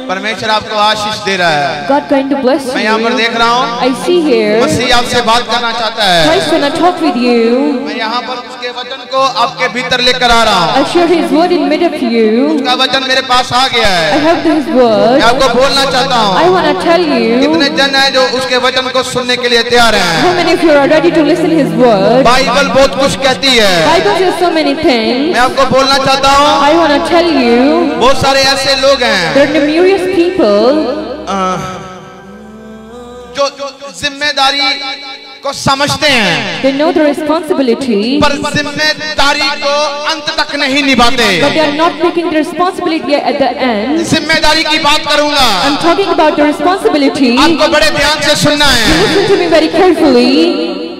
परमेश्वर आपको आशीष दे रहा है। God going to bless you. मैं यहाँ पर देख रहा हूँ, I see here. मसीह आपसे बात करना चाहता है। Christ wanna talk with you. मैं यहाँ पर उसके वचन को आपके भीतर लेकर आ रहा हूँ। I share His word in mid of you. उसका वचन मेरे पास आ गया I है। have His word. मैं आपको बोलना चाहता हूँ। I wanna tell you. कितने जन हैं जो उसके वचन को सुनने के लिए तैयार हैं? How many of you are ready to listen His word? Bible बहुत कुछ कहती है। Bible says so many things. मैं आपको बोलना चाहता हूँ, I wanna tell you. बहुत सारे ऐसे लोग हैं There are numerous people जो जिम्मेदारी को समझते हैं, they know the responsibility, पर जिम्मेदारी को अंत तक नहीं निभाते। but they are not taking the responsibility at the end. जिम्मेदारी की बात करूंगा, I'm talking about the responsibility. आपको बड़े ध्यान से सुनना है। Listen to me very carefully.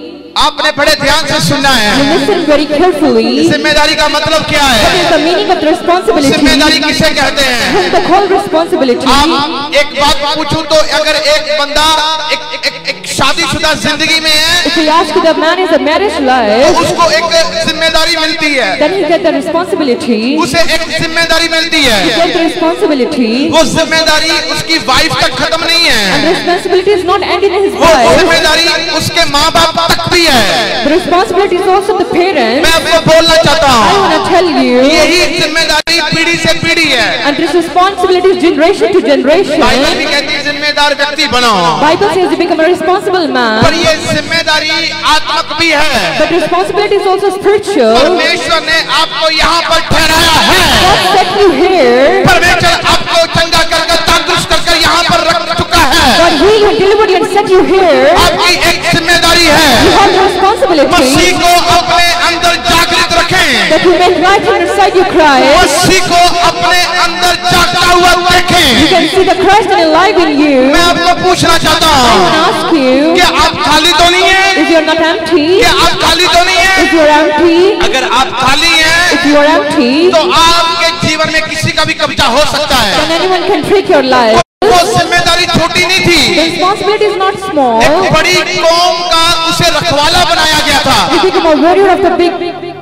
आपने बड़े ध्यान से सुनना है। Listen very carefully. जिम्मेदारी का मतलब क्या What है? is the meaning of the responsibility? जिम्मेदारी किसे कहते हैं? What is the whole responsibility? आप एक बात पूछूं तो अगर एक बंदा एक शादीशुदा जिंदगी में है, If we ask the man is a marriage तो life, उसको एक जिम्मेदारी मिलती है, then he get the responsibility. उसे एक जिम्मेदारी मिलती He है। get the responsibility. वो जिम्मेदारी उसकी वाइफ तक खत्म नहीं And है, the responsibility is not ending in his वो wife. जिम्मेदारी उसके माँ बाप तक भी है। The responsibility is also the parents. मैं आपको बोलना चाहता I हूँ, want to tell you. यही जिम्मेदारी पीढ़ी से पीढ़ी है। And this responsibility is generation to generation. Bible भी कहती है जिम्मेदार व्यक्ति बनो, Bible says you become a responsible man. पर ये जिम्मेदारी आत्मक भी है। But responsibility is also spiritual. परमेश्वर ने आपको यहाँ पर ठहराया है। God set you here. परमेश्वर आपको चंगा कर तंदुरुस्त कर यहाँ पर रख चुका है। God healed you and delivered you and set you here. आपकी एक जिम्मेदारी है, You have the responsibility मसीह को अपने अंदर जागृत रखें, that you may right inside you Christ. मसीह को अपने अंदर जागता हुआ You देखें। can see the Christ alive in you. मैं आपको पूछना चाहता I want to हूँ, ask you, क्या आप खाली तो नहीं है? if you are not empty, क्या आप खाली तो नहीं है? if you are empty, अगर आप खाली हैं, if you are empty, तो आपके जीवन में किसी का भी कब्जा हो सकता है। then anyone can take your life. वो जिम्मेदारी छोटी नहीं The थी, responsibility is not small. एक बड़ी कौम का उसे रखवाला बनाया गया था। You become a warrior of the big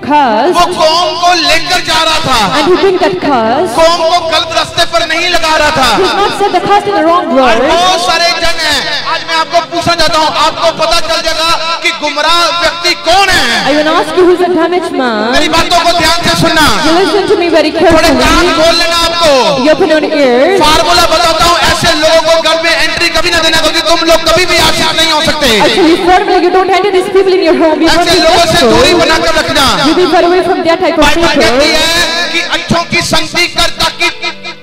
cause, वो कौम को लेकर जा रहा था, and you bring that cause. कौम को गलत रास्ते पर नहीं लगा रहा था। He's not set the cause in the wrong और word. बहुत सारे जन हैं, आज मैं आपको पूछना चाहता हूँ, आपको पता चल जाएगा कि गुमराह व्यक्ति कौन है। I will ask you who's a damaged man. मेरी बातों को ध्यान से सुनना, You listen to me very थोड़े कान carefully. खोल लेना। आपको You open your ears. Formula बताता हूँ, ऐसे लोगों को घर में एंट्री कभी ना देना, क्योंकि तुम लोग कभी भी आशीष नहीं हो सकते। Actually, formally, you don't enter these people in your home. You don't ऐसे be लोगों से दूरी blessed. बनाकर रखना। You be far away from that type of Bible कहती people. है कि अच्छों की संगति कर ताकि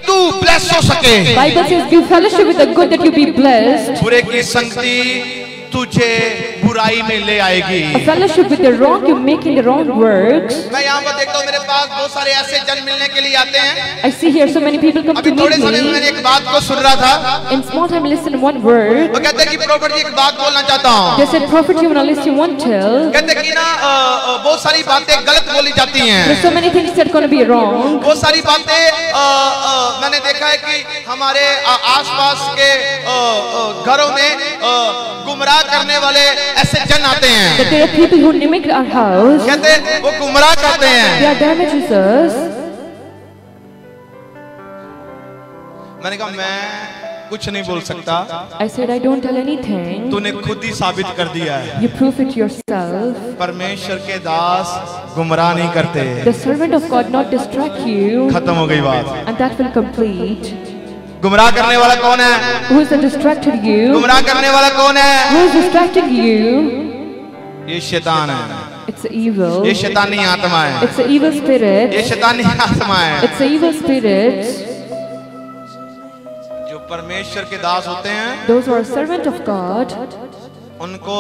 तू ब्लेस हो सके। Bible says, give fellowship with the good that you be blessed. बुरे की संगति तुझे बुराई में ले आएगी। A fellowship with the wrong, you making the wrong works. मैं यहाँ पर देखता हूँ, मेरे पास बहुत सारे ऐसे जन मिलने के लिए आते हैं। I see here so many people come अभी to थोड़े meet समय में मैंने me. एक बात को सुन रहा था, In small time, listen one word. वो कहते हैं कि प्रॉफिट जी एक बात बोलना चाहता हूँ। They said, prophet, you want to listen one tell. कहते हैं कि ना बहुत सारी बातें गलत बोली जाती हैं। There's so many things that are going to be wrong. बहुत सारी बातें मैंने देखा है कि हमारे आसपास के घरों में गुमराह करने वाले ऐसे जन आते हैं। That there are people who mimic our house. कहते हैं वो गुमराह करते हैं। They are damaging us. मैंने कहा मैं कुछ नहीं बोल सकता, I said, I don't tell anything. तूने खुद ही साबित कर दिया है। You prove it yourself. परमेश्वर के दास गुमराह नहीं करते। The servant of God not distract you. खत्म हो गई बात। And that will complete. गुमराह करने वाला कौन है? Who is the distracted you? गुमराह करने वाला कौन है? Who is distracting you? ये शैतान है, It's evil. ये शैतानी आत्मा है, It's an evil ये spirit. शैतानी आत्मा है। It's an evil spirit. जो परमेश्वर के दास होते हैं, Those who are servant of God, उनको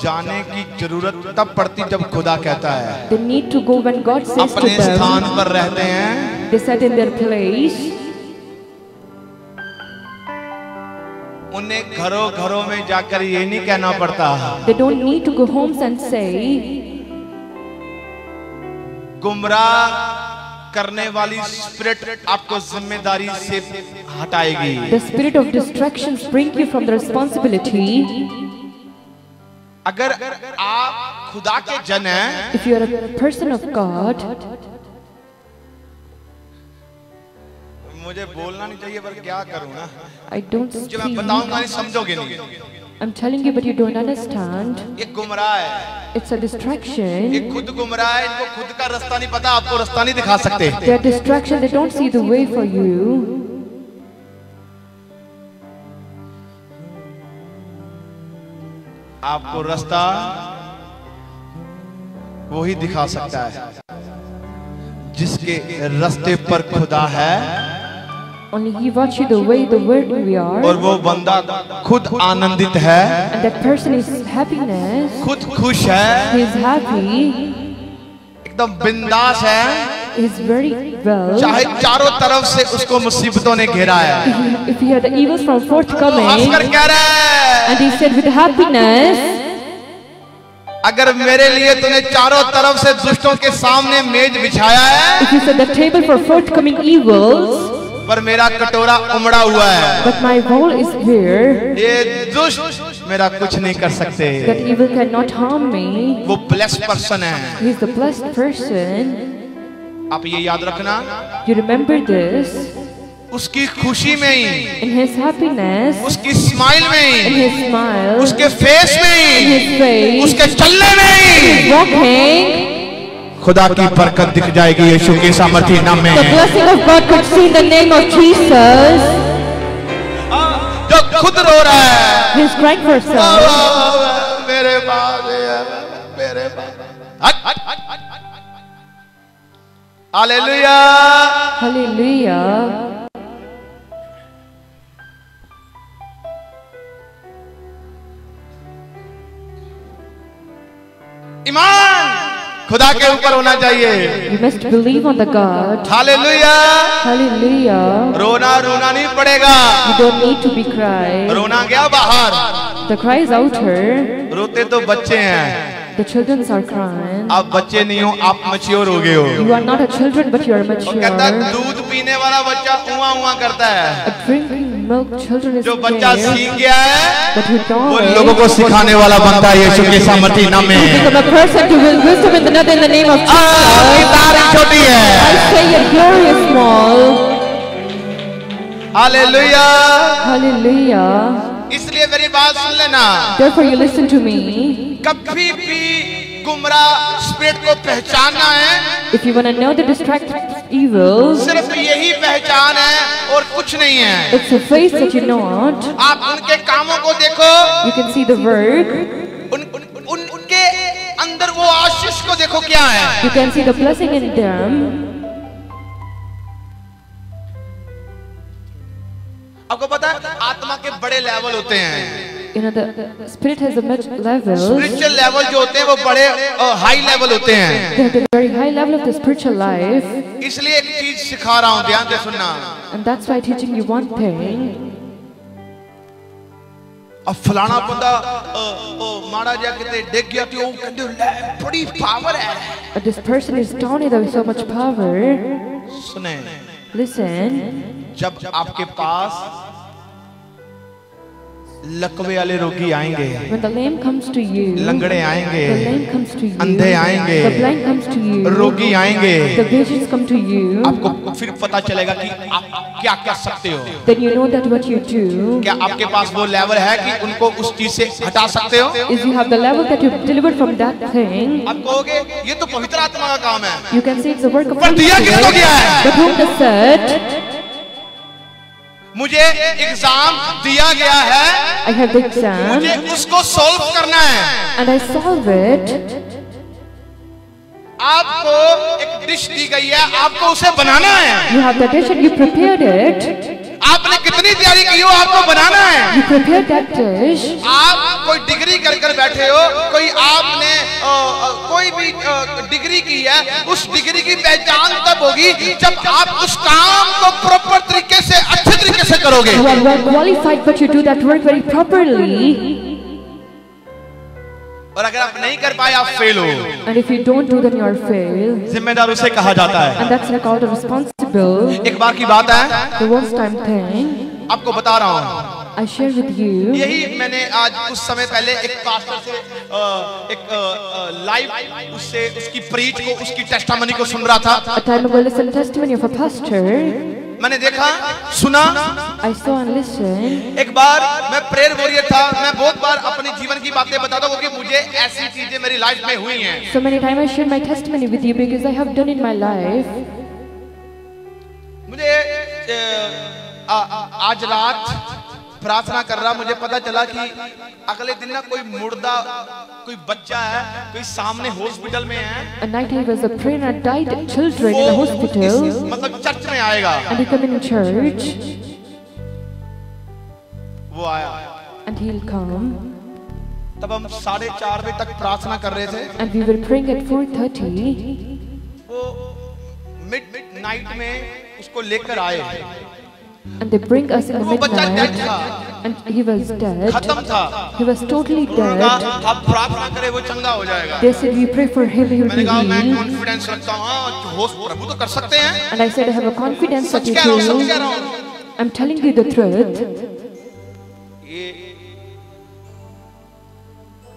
जाने की जरूरत तब पड़ती जब खुदा कहता है। they need to go when God says to अपने them. स्थान पर रहते हैं, They sat in their place. उन्हें घरों घरों में जाकर ये नहीं कहना पड़ता They don't need to go homes and say, गुमराह करने वाली स्पिरिट आपको जिम्मेदारी से हटाएगी। the spirit of distractions bring you from the responsibility. अगर आप खुदा के जन हैं, If you are a person of God, मुझे बोलना नहीं चाहिए पर क्या करूं ना, I don't जो मैं speak. बताऊंगा नहीं समझोगे नहीं। I'm telling you, but you don't understand. ये गुमराह है, It's a distraction. ये खुद गुमराह है, इनको खुद का रास्ता नहीं पता, आपको रास्ता नहीं दिखा सकते। They are distraction. They don't see the way for you. आपको रास्ता वही दिखा सकता है जिसके रास्ते पर खुदा है, Only He watch you the way the word we are. और वो बंदा खुद आनंदित है, And that person is happiness. खुद खुश है, He is happy. एकदम बिंदास है, He is very well. चाहे चारों तरफ से उसको मुसीबतों ने घेरा है। If he had the evils from वो forthcoming, हंसकर कह रहा है, and he said with happiness, अगर मेरे लिए तूने चारों तरफ से दुष्टों के सामने मेज बिछाया है, if you set the table for forthcoming evils, पर मेरा कटोरा उमड़ा हुआ है, but my bowl is here, ये दुष्ट मेरा कुछ नहीं कर सकते। that evil cannot harm me. वो ब्लेस्ड पर्सन है। He is the blessed person. आप ये याद रखना, You remember this. उसकी खुशी में ही, In his happiness, उसकी स्माइल में in ही, his smile, उसके फेस में in ही, his face, उसके चलने में ही walking, खुदा की बरकत दिख जाएगी यीशु के सामर्थी नाम में। the blessing of God could see in the name of Jesus. जो खुद रो रहा है, He is crying for son. मेरे पास मेरे पास, हालेलुया। Hallelujah. ईमान खुदा के ऊपर होना चाहिए। You must believe on the God. Hallelujah. Hallelujah. रोना रोना नहीं पड़ेगा, You don't need to be crying. रोना गया बाहर, The cry is outer. रोते तो बच्चे हैं, The children are crying. आप बच्चे नहीं हो, आप मैच्योर हो गए हो। You are not a children, but you are कहता है mature. दूध पीने वाला बच्चा उआ उआ करता है, A drinking milk children is जो बच्चा scared, सीख गया है but who वो don't. लोगों को सिखाने वाला बनता है यीशु के सामर्थी नाम में। Become a person to will wisdom in the name of आपकी Jesus. तारीफ छोटी है। I say your glory is small. Hallelujah. Hallelujah. इसलिए मेरी बात सुन लेना, Therefore you listen to me. कभी भी गुमराह स्पिरिट को पहचानना है, If you want to know the distracted evil, सिर्फ यही पहचान है और कुछ नहीं है। it's a face that you know not. आप उनके कामों को देखो, You can see the work. उनके अंदर वो आशीष को देखो क्या है। You can see the blessing in them. आपको पता है आत्मा के बड़े लेवल होते हैं, You know, the spirit has a much level. Spiritual level जो होते हैं वो बड़े हाई लेवल होते हैं। They have a very high level of the spiritual life. इसलिए एक चीज सिखा रहा हूँ, ध्यान से सुनना। And that's why teaching you one thing. अब फलाना बंदा माड़ा जा के देख गया कि वो कहते ले बड़ी पावर है। But this person is down with so much power. सुने, Listen. जब आपके पास लकवे वाले रोगी आएंगे, When the lame comes to you, लंगड़े आएंगे, the lame comes to you, अंधे आएंगे, the blind comes to you, रोगी आएंगे, the visions come to you, आपको फिर पता चलेगा कि आप क्या कर सकते हो। then you know that what you do क्या आपके पास वो लेवल है कि उनको उस चीज से हटा सकते हो? is you have the level that you delivered from that thing. आप कहोगे ये तो पवित्र आत्मा का काम है, You can say it's the work of पर Holy दिया किसको Spirit, गया है? but whom the set, मुझे एग्जाम दिया गया है, I have the exam, मुझे उसको सॉल्व करना है। and I solve it. आपको एक डिश दी गई है, आपको उसे बनाना है। You have the dish and you prepared it. आपने कितनी तैयारी की हो, आपको बनाना है। You prepared that dish. आप कोई डिग्री कर बैठे हो, कोई आपने कोई भी डिग्री की है, उस डिग्री की पहचान तब होगी जब आप उस काम को प्रॉपर तरीके से, अच्छे तरीके से करोगे। You are well qualified, but you do that work very properly. और अगर आप नहीं कर पाए, आप फेल हो। And if you don't do, then you are failed. जिम्मेदार उसे कहा जाता है। And that's like all the responsible. एक बार की बात है, The one time thing आपको बता रहा हूँ, I share with you. यही मैंने आज कुछ समय पहले एक पास्टर से एक लाइव उससे उसकी प्रीच को, उसकी टेस्टामनी को सुन रहा था। A time ago, listen testimony of a pastor. मैंने देखा, सुना, I saw and listened. एक बार मैं प्रेयर वॉरियर था, मैं बहुत बार अपने जीवन की बातें बताता हूँ क्योंकि मुझे ऐसी चीजें मेरी लाइफ में हुई हैं। So many times I share my testimony with you because I have done in my life. मुझे आज रात प्रार्थना कर रहा, मुझे पता चला कि अगले दिन ना कोई मुर्दा, कोई बच्चा है, कोई सामने हॉस्पिटल में है। At night I was a prayer and died children in the hospital. मतलब चर्च में आएगा। And he come in church. वो आया। And he'll come. तब हम 4:30 बजे तक प्रार्थना कर रहे थे। And we were praying at 4:30. वो मिडनाइट में उसको लेकर आए। And they bring us in the वो बच्चा midnight. डेड था। And he was dead. खत्म था। He was totally dead. आप प्रार्थना करें वो चंगा हो जाएगा। They said we pray for him, he will मैंने be कहा मैं healed. कॉन्फिडेंस रखता हूँ, हाँ होस्ट प्रभु तो कर सकते हैं। And I said I have a confidence that such you कह रहा हूँ, सच कह do. रहा हूँ। I'm telling you the truth. ये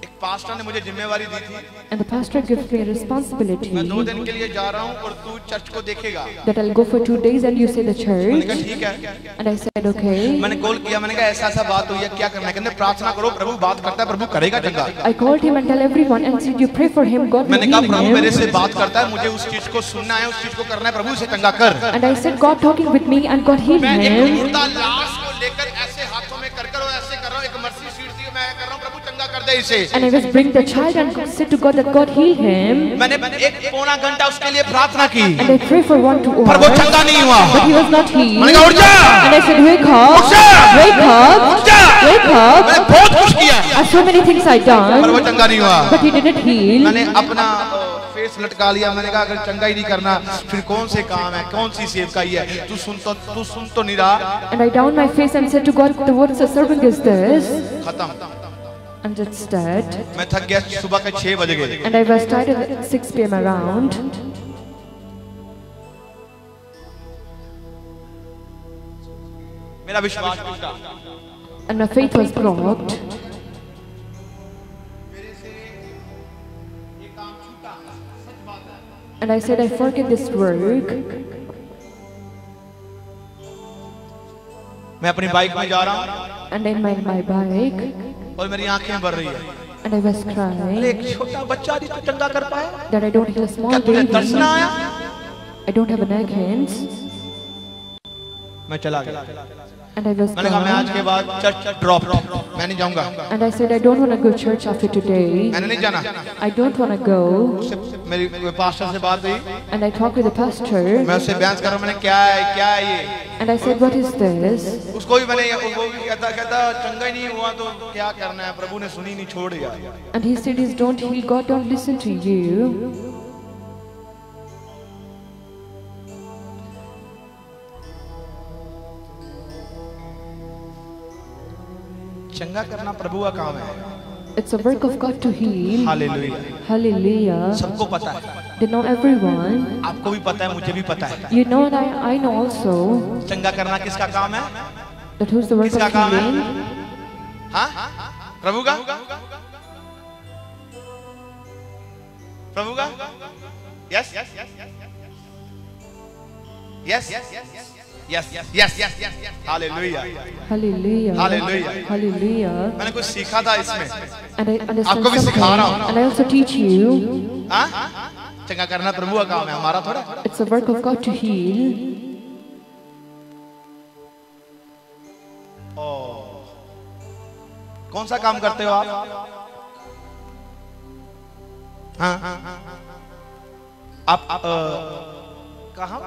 एक पास्टर ने मुझे जिम्मेवारी दी थी। And the pastor gives me a responsibility मैं 2 दिन के लिए जा रहा हूँ और तू चर्च को देखेगा। that I'll go for 2 days and you say the मैंने कहा church. ठीक है। And I said okay. मैंने कॉल किया, मैंने कहा ऐसा बात हुई है, क्या करना है? कहते प्रार्थना करो, प्रभु बात करता है, प्रभु करेगा चंगा। I called him and tell everyone and said you pray for him, God will मैंने कहा heal प्रभु मेरे him. से बात करता है, मुझे उस चीज को सुनना है, उस चीज को करना है, प्रभु से चंगा कर। And I said God talking with me and God healed मैं एक him. मुर्दा लाश को लेकर ऐसे हाथों में कर और ऐसे कर रहा हूँ, एक मर्सी सीट थी, मैं कर रहा हूँ प्रभु चंगा कर दे इसे। And I was bring the child and said to God that God heal him. मैंने 1-पौना घंटा उसके लिए प्रार्थना की, And I pray for 1-2 पर वो hours. चंगा नहीं हुआ। But he was not healed. मैंने कहा उठ जा, And I said wake up, उठ जा, wake up, उठ जा। wake up. मैंने बहुत कुछ किया, And so many things I पर वो done, चंगा नहीं हुआ। but he didn't heal. मैंने अपना फेस लटका लिया, मैंने कहा अगर चंगा ही नहीं करना फिर कौन से काम है, कौन सी सेवकाई है, तू सुन तो नहीं रहा। And I down my face and said to God, what a servant is this? खत्म। And it's dead. मैं थक गया, सुबह के 6 बज गए। And I was tired at 6 p.m. around. मेरा विश्वास टूटा। And my faith was blocked. And I said I forget this work. मैं अपनी बाइक में जा रहा हूँ And in my bike. और मेरी आंखें भर रही है। And I was crying एक छोटा बच्चा भी तो चंगा कर पाए? that I don't have a small क्या तुझे baby. दर्शन आया? I don't have an egg hands. मैं चला गया। And I was मैंने कहा मैं आज gone. के बाद चर्च ड्रॉप, मैं नहीं जाऊंगा। And I said I don't want to go church after today. मैंने नहीं जाना। I don't want to go. मेरी पास्टर से बात हुई, And I talked with the pastor. मैं उससे बयान कर रहा हूँ, मैंने क्या है ये? And I said what is this? उसको भी मैंने, वो भी कहता चंगा ही नहीं हुआ तो क्या करना है, प्रभु ने सुनी नहीं, छोड़ दिया। And he said is don't heal, God don't listen to you. चंगा करना प्रभु का काम है। It's a work of God to heal. Hallelujah. Hallelujah. सबको पता है, They know everyone. आपको भी पता है, मुझे भी पता है। You know and I know also चंगा करना किसका काम है? that who's the work किसका of काम है? healing? हाँ, प्रभु का, प्रभु का। Yes yes hallelujah, Hallelujah. Hallelujah. Hallelujah. मैंने कुछ सीखा था इसमें। And I understand आपको भी सिखा रहा हूँ। something. And I also teach you. हाँ, चंगा करना प्रभु का काम है, हमारा थोड़ा। It's a work of God to heal. कौन सा काम करते हो आप? हाँ, आप कहाँ?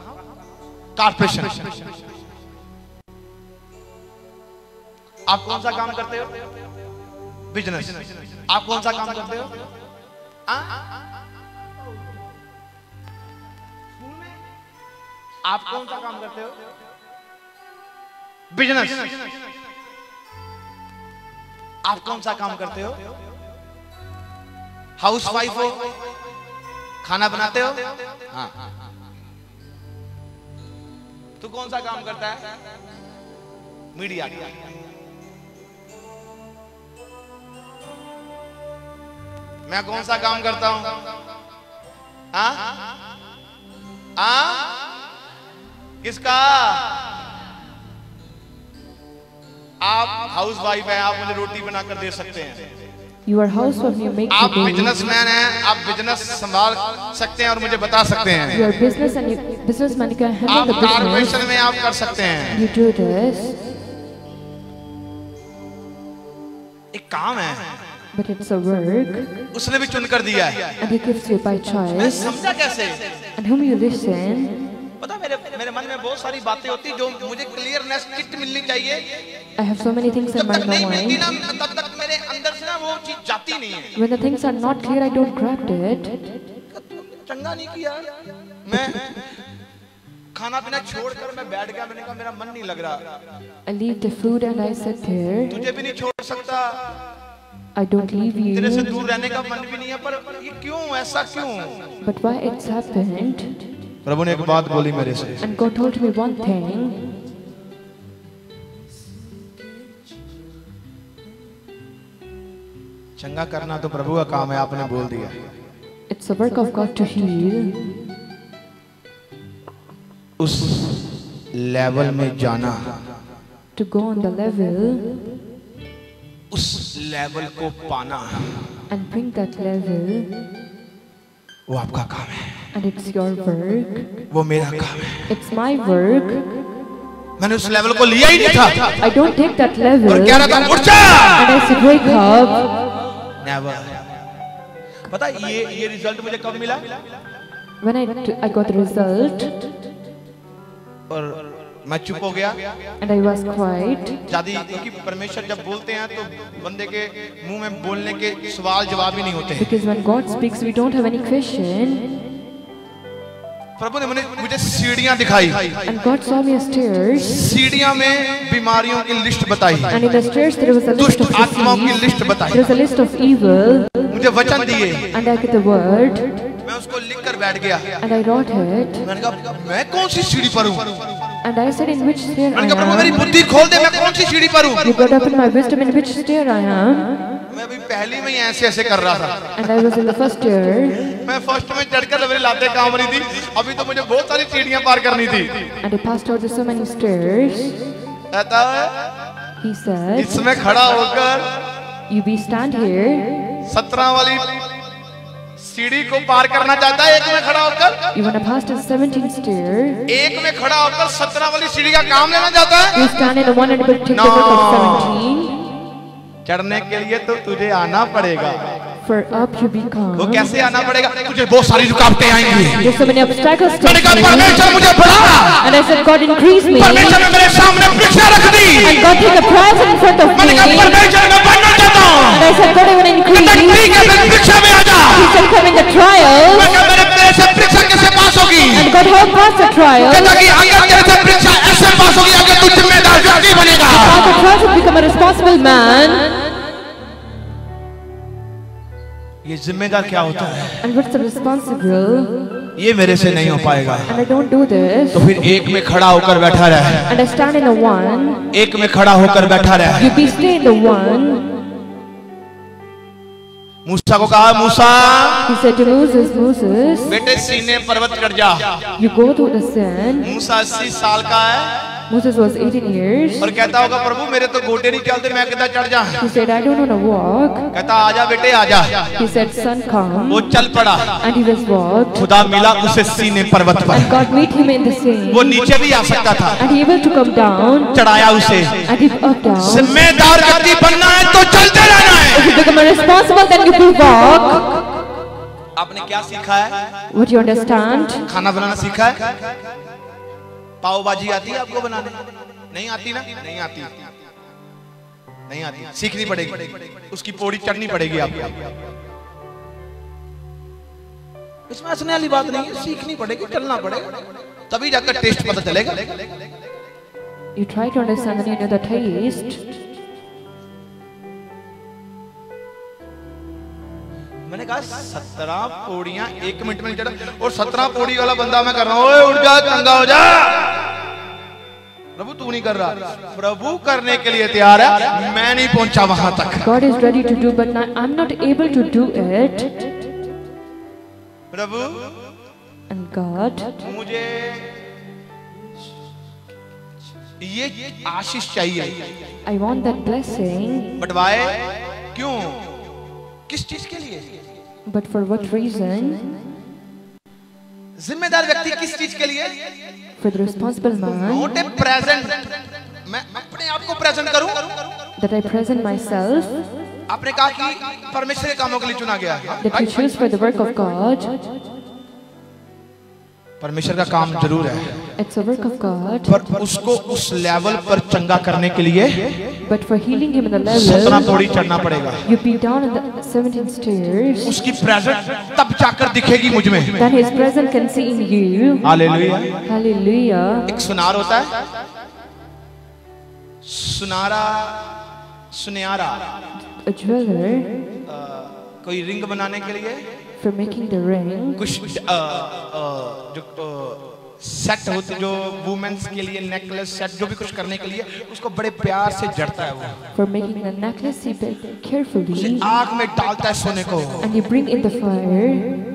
कारपोरेशन। आप कौन सा काम करते हो? बिजनेस। आप कौन सा काम करते हो? आप कौन सा काम करते हो? बिजनेस। आप कौन सा काम करते हो? हाउस वाइफ हो? खाना बनाते हो? हाँ। तू कौन सा काम करता है? मीडिया। मैं कौन सा काम करता हूं? हाँ? किसका? आप हाउस वाइफ है, आप मुझे रोटी बनाकर दे सकते हैं। You are housewife, you make आप food. बिजनेसमैन हैं, आप बिजनेस संभाल सकते हैं और मुझे बता सकते हैं। You are business and you, businessman, you can handle आप the business. कॉर्पोरेशन में आप कर सकते हैं। You do this, एक काम है, but it's a work, उसने भी चुन कर दिया है। and He gives you by मैं choice. समझा कैसे? And whom you listen. पता मेरे मन में बहुत सारी बातें होती जो मुझे क्लियरनेस किट मिलनी चाहिए। I have so many things in जब my तक नहीं मिलती mind. ना, तब तक मेरे अंदर से ना वो चीज जाती नहीं है। When the things are not clear, I don't grab it. चंगा नहीं किया, मैं खाना पीना छोड़कर मैं बैठ गया। मैंने कहा मेरा मन नहीं लग रहा। I leave the food and I sit there. तुझे भी नहीं छोड़ सकता, I don't leave तेरे से you. दूर रहने का मन भी नहीं है, पर ये क्यों, ऐसा क्यों? But why it's happened? प्रभु ने एक बात बोली मेरे से। And God told me one thing. चंगा करना तो प्रभु का काम है, आपने बोल दिया। It's the work of God to heal. उस लेवल में जाना, To go on the level उस लेवल को पाना, and bring that level, वो आपका काम है, and it's your work. वो मेरा काम है। It's my work. मैंने उस लेवल को लिया ही नहीं था I don't take that level. और कह रहा था उठ जा। And I said, wake up. Never. पता ये रिजल्ट मुझे कब मिला? When I got the result, और मैं चुप हो गया। and I was quiet. जादी, क्योंकि परमेश्वर जब बोलते हैं तो बंदे के मुंह में बोलने के सवाल जवाब ही नहीं होते हैं। Because when God speaks, we don't have any question. प्रभु ने मुझे सीढ़ियां दिखाई, And God saw me stairs. सीढ़ियां में बीमारियों की लिस्ट बताई, And in the stairs, there was a list दुष्ट of आत्माओं की disease. लिस्ट बताई, There was a list of evil. मुझे वचन दिए, And I get the word. मैं उसको लिख कर बैठ गया। And I wrote it. मैंने कहा मैं कौन सी सीढ़ी पर हूँ? And I said, in which stair I मैंने कहा प्रभु मेरी am. बुद्धि खोल दे, मैं कौन सी सीढ़ी पर हूँ? You got up in my wisdom, in which stair I am. मैं अभी पहली में ही ऐसे ऐसे कर रहा था। And I was in the first stair. मैं फर्स्ट में चढ़कर मेरी लातें काम रही थी, अभी तो मुझे बहुत सारी सीढ़ियां पार करनी थी। And I passed out so many stairs. कहता है He said, इसमें खड़ा होकर you be stand here. 17 वाली सीढ़ी को पार करना चाहता है, एक में खड़ा होकर, You want to pass the 17th stair. एक में खड़ा होकर 17 वाली सीढ़ी का काम लेना चाहता है। You stand in the one and will take the work of 17. चढ़ने के लिए तो तुझे आना पड़ेगा। For up you become. वो कैसे आना पड़ेगा? तुझे बहुत सारी रुकावटें आएंगी। There's so many obstacles to मैंने कहा me. परमेश्वर मुझे बढ़ा, And I said, God increase me. परमेश्वर ने मेरे सामने परीक्षा रख दी। And God take a prize in front of me. मैंने कहा परमेश्वर मैं बढ़ना चाहता हूँ। And I said, God, I want to increase. ठीक है, फिर परीक्षा में आ जा। He said, come in the trials. मैं कहा मेरे से परीक्षा कैसे पास होगी? And God help pass the trials. कहता कि अगर तेरे से परीक्षा ऐसे पास होगी, अगर तू जिम्मेदार व्यक्ति बनेगा। Pass the trials and become a responsible man. ये जिम्मेदार क्या होता है? And what's the responsible? ये मेरे से नहीं हो पाएगा। And I don't do this. तो फिर एक में खड़ा होकर बैठा रहे, And I stand in the one. एक में खड़ा होकर बैठा रहे। You be stay in the one. मूसा को कहा, मूसा He said to Moses, Moses, बेटे सीने पर्वत कर जा। you go to the sand. मूसा 80 साल का है Moses was 18 years. और कहता होगा प्रभु मेरे तो गोटे नहीं चलते, मैं कितना चढ़ जा। He said, I don't want to walk. कहता आजा बेटे आजा। He said, son, come. वो चल पड़ा, And he was walked. खुदा मिला उसे सीने पर्वत पर। And God meet him in the sea. वो नीचे भी आ सकता था, And he able to come down. चढ़ाया उसे। And he up down. जिम्मेदार व्यक्ति बनना है तो चलते रहना है। If you become a responsible, then you will walk. आपने क्या सीखा है? What you understand? खाना बनाना सीखा है? पाव भाजी आती है आपको बनाने? नहीं आती ना? नहीं आती, नहीं आती, सीखनी पड़ेगी, उसकी पौड़ी चढ़नी पड़ेगी आपको। इसमें हंसने वाली बात नहीं है, सीखनी पड़ेगी, चलना पड़ेगा, तभी जाकर टेस्ट पता चलेगा। You try to understand and you know the taste. मैंने कहा 17 पौड़ियां 1 मिनट में नहीं चढ़ा, और 17 पौड़ी वाला बंदा मैं कर रहा हूं, ओए उठ जा, चंगा हो जा। प्रभु तू नहीं कर रहा, प्रभु करने के लिए तैयार है, मैं नहीं पहुंचा वहां तक। God is ready to do, but I'm not able to do it. Prabhu And God, मुझे ये आशीष चाहिए। I want that blessing. But why, क्यों, किस चीज के लिए? But for what reason? जिम्मेदार व्यक्ति किस चीज के लिए? For the responsible man. Not a present, मैं अपने आप को प्रेजेंट करूं, That I present myself. आपने कहा कि परमेश्वर के कामों के लिए चुना गया है। That you choose for the work of God. परमेश्वर का काम जरूर है, It's a work of God. पर उसको उस लेवल पर चंगा करने के लिए But for healing him in the 17 level, Pauri चढ़ना पड़ेगा। you be down in the 17 stairs. उसकी प्रेजेंट तब जाकर दिखेगी मुझ में। Then His presence can see in you. Hallelujah. Hallelujah. एक सुनार होता है, सुनारा, सुनियारा, A jeweler, कोई रिंग बनाने के लिए for making the ring. कुछ जो सेट होते, जो वुमेन्स के लिए नेकलेस सेट, जो भी कुछ करने के लिए उसको बड़े प्यार से जड़ता है वो, For making the necklace, he bit carefully, आग में डालता है सोने को, and you bring in the fire.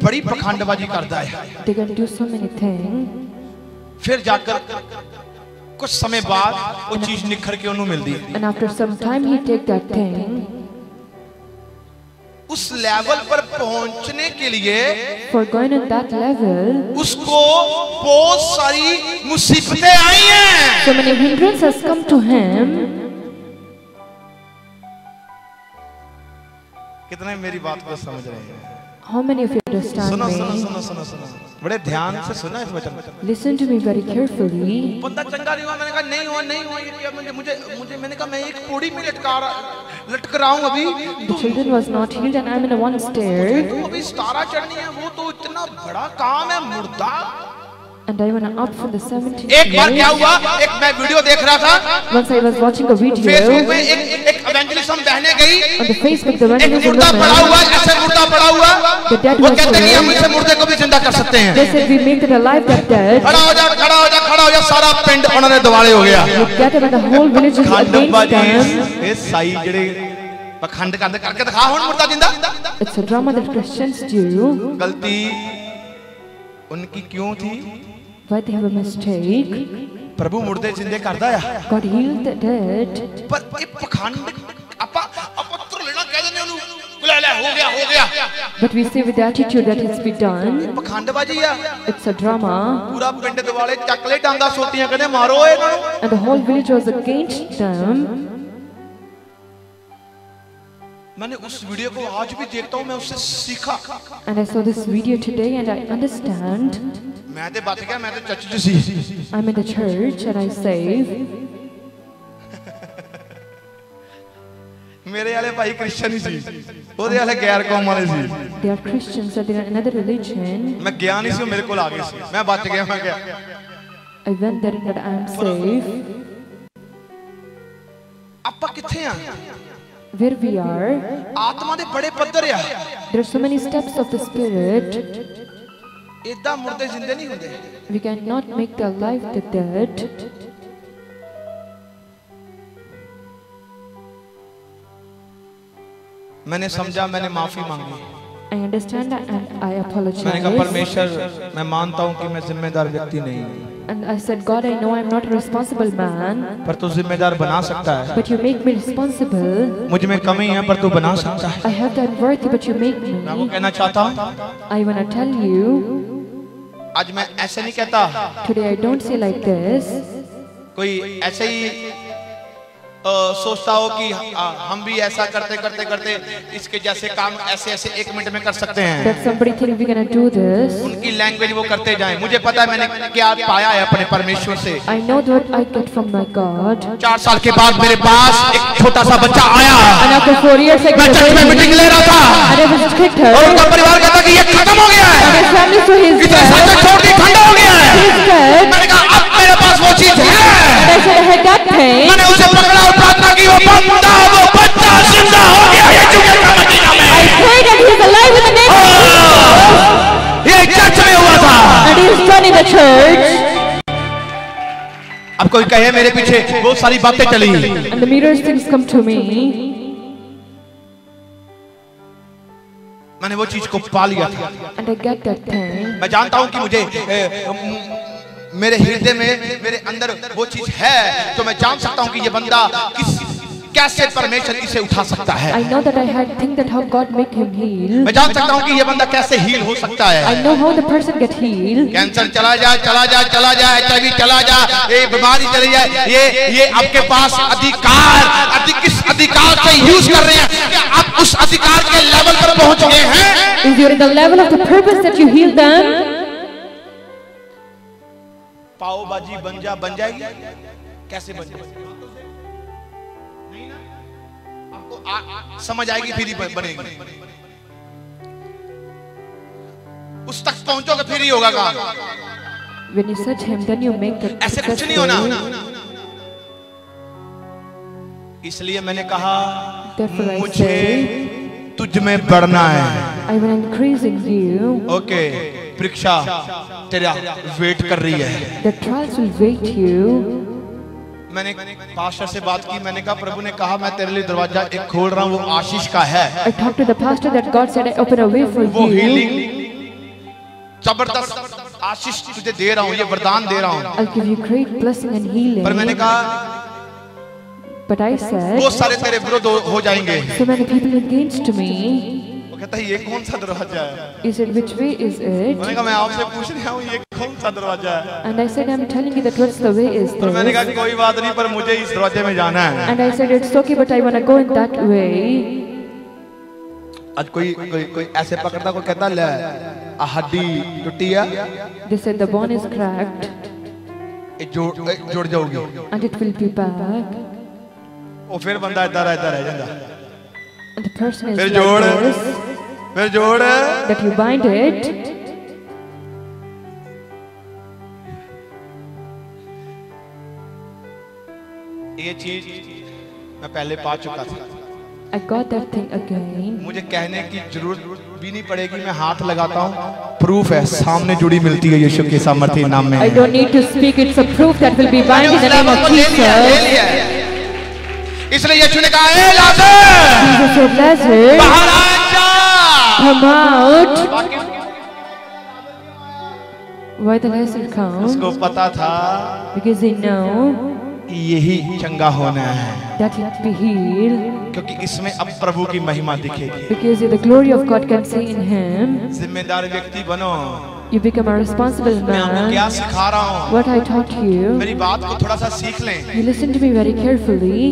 बड़ी पखंडबाजी करता है। They can do so many things, फिर जाकर कुछ समय बाद वो चीज निखर के उन्हें मिलती है। and after some time he take that thing. उस लेवल पर पहुंचने के लिए For going on that level, उसको बहुत सारी मुसीबतें आई हैं। so many hindrances has come to him. कितने मेरी बात को समझ रहे हैं? How many of you understand सुनो सुनो me? सुनो सुनो सुनो, बड़े ध्यान से सुना इस वचन को। Listen to me very carefully. बंदा चंगा नहीं हुआ, मैंने कहा नहीं हुआ नहीं हुआ, ये मुझे मुझे मुझे मैंने कहा मैं एक पौड़ी में लटक रहा हूँ अभी, The children was not healed, and I'm in a one stair, तो अभी तारा चढ़नी है, वो तो इतना बड़ा काम है, मुर्दा। and I went up from the 17th एक बार क्या floor. हुआ, एक मैं वीडियो देख रहा था, Once I was watching a Facebook video में एक इवेंजलिस्ट हम बहने गई, on the Facebook, the एक evangelism मुर्दा पड़ा woman, हुआ, ऐसे मुर्दा पड़ा हुआ, the dead वो was कहते हैं कि हम there. इसे मुर्दे को भी जिंदा कर सकते हैं। They said we make it alive, that dead. खड़ा हो जा खड़ा हो जा खड़ा हो जा, सारा पिंड उन्होंने दिवाले हो गया। Get him, and the whole village is against them. ਇਹ ਸਾਈ ਜਿਹੜੇ ਪਖੰਡ ਕਰਦੇ ਕਰਕੇ ਦਿਖਾ ਹੁਣ ਮੁਰਦਾ ਜਿੰਦਾ। It's a drama that Christians do. गलती उनकी क्यों थी? Why they have a mistake? प्रभु मुर्दे जिंदे करदा है, God healed the dead. पर ये पखंड ਆਪਾਂ ਪੱਤਰ ਲੈਣਾ ਕਹਿ ਦਿੰਦੇ ਉਹਨੂੰ, ਲੈ ਲੈ ਹੋ ਗਿਆ। But we say with the attitude that it's been done. ਪਖੰਡਬਾਜੀ ਆ, It's a drama. ਪੂਰਾ ਪਿੰਡ ਦਿਵਾਲੇ ਚੱਕ ਲੈ ਡਾਂਗਾ ਸੋਟੀਆਂ, ਕਹਿੰਦੇ ਮਾਰੋ ਇਹਨਾਂ ਨੂੰ। And the whole village was against them. मैंने उस वीडियो को आज भी देखता हूँ, मैं उससे सीखा। And I saw this video today and I understand. मैं तो बच गया, मैं तो चर्च च सी। I'm in the church and I save. मेरे वाले भाई क्रिश्चियन ही सी, ओदे वाले गैर कौम वाले सी। They are Christians, so they are another religion. मैं गया नहीं सी, मेरे को आ गई सी, मैं बच गया, मैं गया। I went there and that I am safe. ਆਪਾਂ ਕਿੱਥੇ ਆ? Where we are, ਆਤਮਾ ਦੇ ਬੜੇ ਪੱਧਰ ਆ। there are so many steps of the spirit. ਇਦਾਂ ਮੁਰਦੇ ਜ਼ਿੰਦੇ ਨਹੀਂ ਹੁੰਦੇ। We cannot make the alive the dead. मैंने समझा, मैंने माफी मांगी। I understand that and I मैंने कहा apologize. परमेश्वर, मैं मानता हूँ कि मैं जिम्मेदार व्यक्ति नहीं हूँ, And I said, God, I know I'm not a responsible man, पर तू जिम्मेदार बना सकता है। but you make me responsible. मुझ में कमी है, पर तू बना सकता है। I have the unworthy, but you make me. मैं वो कहना चाहता हूँ, I want to tell you, आज मैं ऐसे नहीं कहता, today I don't say like this. कोई ऐसे ही सोचता हो कि हम भी ऐसा करते करते करते इसके जैसे काम ऐसे ऐसे 1 मिनट में कर सकते हैं। That somebody think we're gonna do this. उनकी लैंग्वेज वो करते जाएं। मुझे पता है मैंने क्या पाया है अपने परमेश्वर से। I know what I get from my God. 4 साल के बाद मेरे पास एक छोटा सा बच्चा आया। And after 4 years, I मैं got चर्च में a मीटिंग baby. ले रहा था And I was kicked her. और उनका परिवार कहता कि ये खत्म हो गया And है, his family so he's इतने साल dead. तक छोड़ दी, ठंडा हो गया है। He's dead. मैंने कहा अब मेरे पास वो चीज है। And I said I had that thing. मैंने उसे पकड़ा और प्रार्थना की, वो बंदा वो बच्चा जिंदा हो गया। ये चुके का मदीना में, I prayed and he's alive in the name of Jesus. ये चर्च में हुआ था। And he's done in the church. अब कोई कहे मेरे पीछे बहुत सारी बातें चली, And the mirrors things come to me. मैंने वो चीज को पा लिया था। And I get that thing. मैं जानता हूं कि मुझे मेरे हृदय में, मेरे अंदर वो चीज है, तो मैं जान सकता हूँ कि ये बंदा कैसे परमेश्वर इसे उठा सकता है। I know that I had think that how God make him heal. मैं जान सकता हूँ कि ये बंदा कैसे हील हो सकता है। I know how the person get healed. Cancer चला जाए, चला जाए, चला जाए, HIV चला जाए, ये बीमारी चली जाए, ये आपके पास अधिकार, किस अधिकार से यूज कर रहे हैं कि आप उस अधिकार के लेवल पर पहुंच गए हैं। If you're in the level of the purpose that you heal them, पाव भाजी बन जाएगी, कैसे बन जाएगी आपको समझ आएगी, फिर ही बनेगी। उस तक पहुंचोगे फिर ही होगा काम। when you search him, then you make the ऐसे कुछ नहीं होना। इसलिए मैंने कहा मुझे तुझ में बढ़ना है। I will increase in you. Okay, परीक्षा तेरा वेट कर रही है। The trials will wait you. मैंने पास्टर से बात की, मैंने कहा प्रभु ने कहा मैं तेरे लिए दरवाजा एक खोल रहा हूँ, वो आशीष का है। I talked to the pastor that God said I open a way for वो you. हीलिंग जबरदस्त आशीष तुझे दे रहा हूँ, ये वरदान दे रहा हूँ। I'll give you great blessing and healing. पर मैंने कहा But I said बहुत सारे तेरे विरोध हो जाएंगे। so many people against me. वो कहता है ये कौन सा दरवाजा है? He said which way is it? मैंने कहा मैं आपसे पूछ रहा हूँ ये कौन सा दरवाजा है? And I said I'm telling you that what's the way is और मैंने कहा this. कोई बात नहीं, पर मुझे इस दरवाजे में जाना है। And I said it's okay, but I want to go in that way. आज कोई ऐसे पकड़ता, कोई कहता ले हड्डी टूटी है, They said the bone is cracked जुड़ जाओगी, and it will be back. वो फिर बंदा इधर रह जाता, And the person is फिर like जोड़, this, फिर जोड़, that you bind it. ये चीज मैं पहले पा चुका था। I got that thing again. मुझे कहने की जरूरत भी नहीं पड़ेगी, मैं हाथ लगाता हूँ, प्रूफ है, सामने जुड़ी मिलती है यीशु के सामर्थ्य नाम में। I don't need to speak, it's a proof that will be bind in the name of Jesus. इसलिए यीशु ने कहा ए लाजर Jesus said, Lazarus, बाहर आ जा। come out. Why the Lazarus come? उसको पता था Because they know यही चंगा होना है, that it be healed. क्योंकि इसमें अब प्रभु की महिमा दिखेगी। Because the glory of God can see in him. जिम्मेदार व्यक्ति बनो। You become a responsible मैं आपको क्या man. सिखा रहा हूँ, What I taught you, मेरी बात को थोड़ा सा सीख लें। you listen to me very carefully.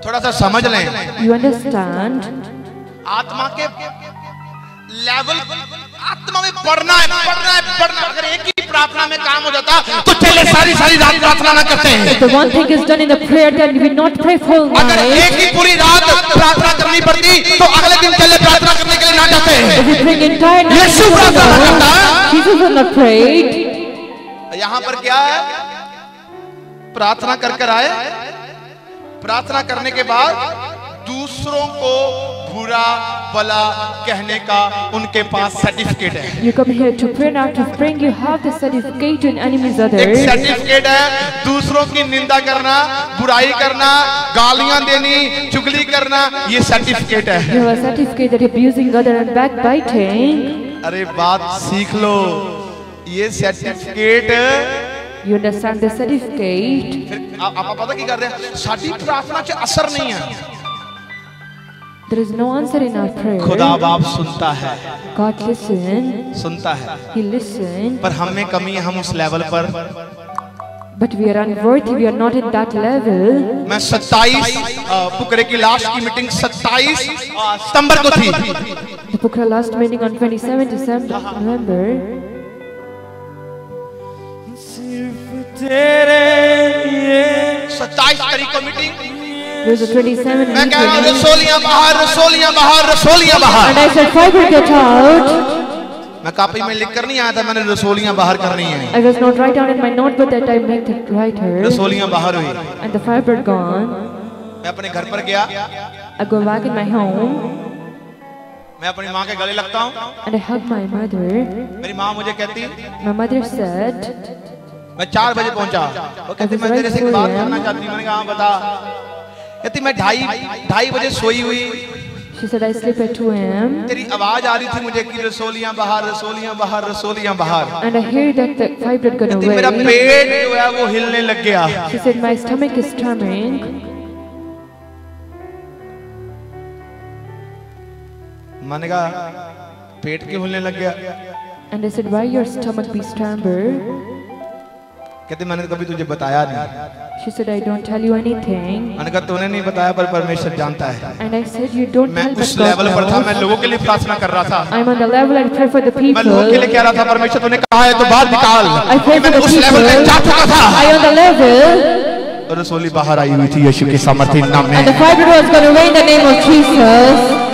थोड़ा सा समझ लें। You understand. आत्मा के लेवल, आत्मा में बढ़ना है, बढ़ना है, बढ़ना। अगर एक ही प्रार्थना में काम हो जाता तो चले सारी रात प्रार्थना ना करते हैं। If the one thing is done in the prayer, then we not pray full अगर night. एक ही पूरी रात प्रार्थना करनी पड़ती तो अगले दिन चले प्रार्थना करने के लिए ना जाते हैं। If we pray entire night, यीशु प्रार्थना करता है। Jesus will not prayed. यहाँ पर क्या है, प्रार्थना कर आए, प्रार्थना करने के बाद दूसरों को बुरा भला कहने का उनके पास सर्टिफिकेट है। You come here to pray, and after praying you have the certificate to enemies एक others. सर्टिफिकेट है दूसरों की निंदा करना, बुराई करना, गालियां देनी, चुगली करना, ये सर्टिफिकेट है। You have a certificate that abusing other and backbiting. अरे बात सीख लो, ये certificate. You understand the certificate. फिर आप पता क्या कर रहे हैं, साडी प्रार्थना से असर नहीं है। There is no answer in our खुदा prayer. बाप सुनता है, God listen. सुनता है, He listen. पर हम में कमी है, हम उस लेवल पर। But we are unworthy. We are not in that level. मैं 27 पुकरे की लास्ट की मीटिंग 27 सितंबर को थी। The Pokhara last meeting on 27 December, November. तेरे लिए 27 तारीख को मीटिंग। There was a 27 मैं कह रहा हूँ meeting. रसोलियां बाहर, रसोलियां बाहर, रसोलियां बाहर। And I said, Fiber, get out. मैं कापी में लिख कर नहीं आया था, मैंने रसोलियां बाहर करनी है। I was not write down in my notebook that I make it writer. रसोलियां बाहर हुई, And the fiber gone. मैं अपने घर पर गया, I go back in my home. मैं अपनी माँ के गले लगता हूँ। And I hug my mother. मेरी माँ मुझे कहती, My mother said, मैं 4 बजे पहुंचा, वो कहती मैं तेरे से एक बात करना चाहती हूँ। मैंने कहा हाँ बता। कहती मैं ढाई बजे सोई हुई, She said, I sleep at 2 a.m. तेरी आवाज आ रही थी मुझे कि रसोलियां बाहर, रसोलियां बाहर, रसोलियां बाहर। And I hear that the fibroid gone away. मेरा पेट जो है वो हिलने लग गया। She said, my stomach is turning. मैंने कहा पेट क्यों हिलने लग गया? And I said, why your stomach be stammer? कहते मैंने कभी तुझे बताया नहीं। She said, I don't tell you anything. मैंने कहा तूने नहीं बताया पर परमेश्वर जानता है। And I said, you don't मैं tell उस but God लेवल पर था, knows. मैं लोगों के लिए प्रार्थना कर रहा था। I'm on the level and pray for the मैं लोगों के लिए people. कह रहा था परमेश्वर तूने कहा है तो बाहर निकाल। I pray for मैंने the उस लेवल पे जा चुका people. था। I on the level. और रसोली बाहर आई हुई थी यीशु के सामर्थ्य नाम में। And the fibroid was going away in the name of Jesus.